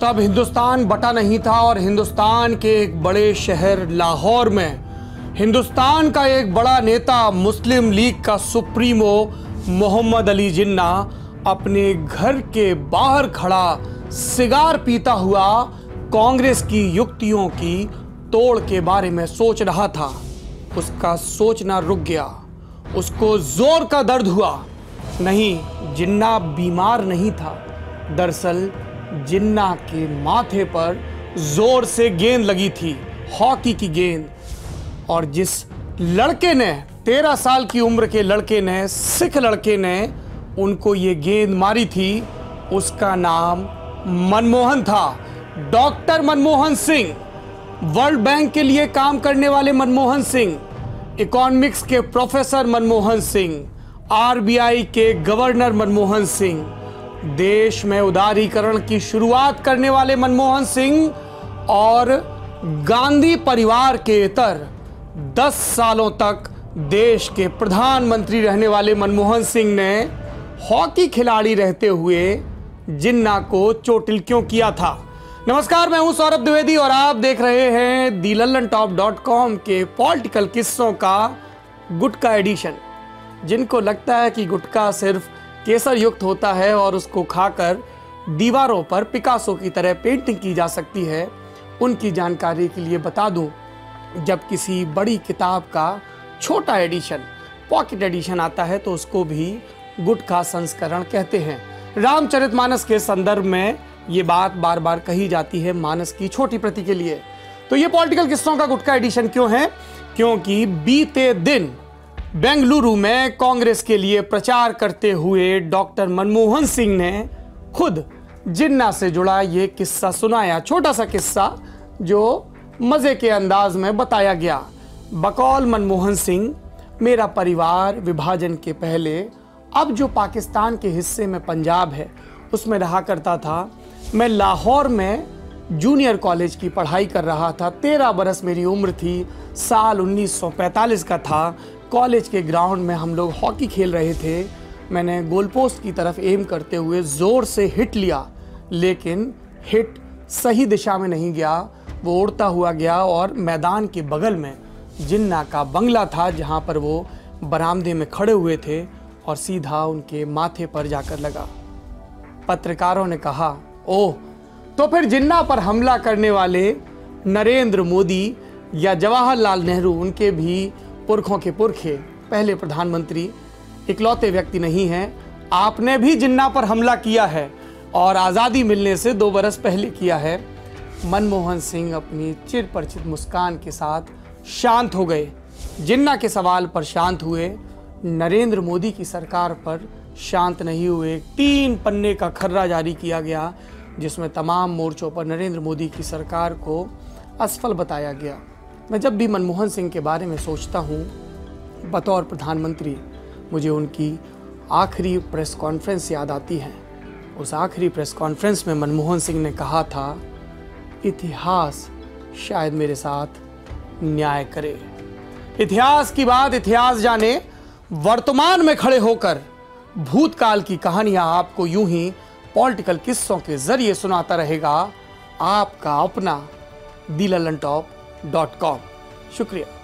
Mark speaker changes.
Speaker 1: तब हिंदुस्तान बटा नहीं था और हिंदुस्तान के एक बड़े शहर लाहौर में हिंदुस्तान का एक बड़ा नेता मुस्लिम लीग का सुप्रीमो मोहम्मद अली जिन्ना अपने घर के बाहर खड़ा सिगार पीता हुआ कांग्रेस की युक्तियों की तोड़ के बारे में सोच रहा था। उसका सोचना रुक गया। उसको जोर का दर्द हुआ। नहीं, जिन्ना बीमार नहीं था। दरअसल जिन्ना के माथे पर जोर से गेंद लगी थी, हॉकी की गेंद। और जिस लड़के ने 13 साल की उम्र के लड़के ने, सिख लड़के ने उनको ये गेंद मारी थी, उसका नाम मनमोहन था। Doctor Manmohan Singh, world bank के लिए काम करने वाले मनमोहन सिंह, इकोनॉमिक्स के प्रोफेसर मनमोहन सिंह, आरबीआई के गवर्नर मनमोहन सिंह, देश में उदारीकरण की शुरुआत करने वाले मनमोहन सिंह और गांधी परिवार के इतर 10 सालों तक देश के प्रधानमंत्री रहने वाले मनमोहन सिंह ने हॉकी खिलाड़ी रहते हुए जिन्ना को चोटिल क्यों किया था। नमस्कार, मैं हूं सौरभ द्विवेदी और आप देख रहे हैं दी लल्लनटॉप.com के पॉलिटिकल किस्सों का गुटका एडिशन। जिनको लगता है कि गुटका सिर्फ केसर युक्त होता है और उसको खाकर दीवारों पर पिकासो की तरह पेंटिंग की जा सकती है, उनकी जानकारी के लिए बता दूं, जब किसी बड़ी किताब का छोटा एडिशन, पॉकेट एडिशन आता है तो उसको भी गुटका संस्करण कहते हैं। रामचरितमानस के संदर्भ में ये बात बार बार कही जाती है, मानस की छोटी प्रति के लिए। तो ये पॉलिटिकल किस्सों का गुटका एडिशन क्यों है? क्योंकि बीते दिन बेंगलुरु में कांग्रेस के लिए प्रचार करते हुए डॉक्टर मनमोहन सिंह ने खुद जिन्ना से जुड़ा ये किस्सा सुनाया। छोटा सा किस्सा जो मजे के अंदाज में बताया गया। बकौल मनमोहन सिंह, मेरा परिवार विभाजन के पहले अब जो पाकिस्तान के हिस्से में पंजाब है उसमें रहा करता था। मैं लाहौर में जूनियर कॉलेज की पढ़ाई कर रहा था। 13 बरस मेरी उम्र थी। साल 1945 का था। कॉलेज के ग्राउंड में हम लोग हॉकी खेल रहे थे। मैंने गोल पोस्ट की तरफ एम करते हुए ज़ोर से हिट लिया, लेकिन हिट सही दिशा में नहीं गया। वो उड़ता हुआ गया और मैदान के बगल में जिन्ना का बंगला था, जहाँ पर वो बरामदे में खड़े हुए थे, और सीधा उनके माथे पर जाकर लगा। पत्रकारों ने कहा, ओह, तो फिर जिन्ना पर हमला करने वाले नरेंद्र मोदी या जवाहरलाल नेहरू, उनके भी पुरखों के पुरखे, पहले प्रधानमंत्री, इकलौते व्यक्ति नहीं हैं। आपने भी जिन्ना पर हमला किया है और आज़ादी मिलने से 2 बरस पहले किया है। मनमोहन सिंह अपनी चिरपरिचित मुस्कान के साथ शांत हो गए। जिन्ना के सवाल पर शांत हुए, नरेंद्र मोदी की सरकार पर शांत नहीं हुए। 3 पन्ने का खर्रा जारी किया गया, जिसमें तमाम मोर्चों पर नरेंद्र मोदी की सरकार को असफल बताया गया। मैं जब भी मनमोहन सिंह के बारे में सोचता हूँ बतौर प्रधानमंत्री, मुझे उनकी आखिरी प्रेस कॉन्फ्रेंस याद आती है। उस आखिरी प्रेस कॉन्फ्रेंस में मनमोहन सिंह ने कहा था, इतिहास शायद मेरे साथ न्याय करे। इतिहास की बात इतिहास जाने। वर्तमान में खड़े होकर भूतकाल की कहानियां आपको यूं ही पॉलिटिकल किस्सों के जरिए सुनाता रहेगा आपका अपना दी लल्लनटॉप.com। शुक्रिया।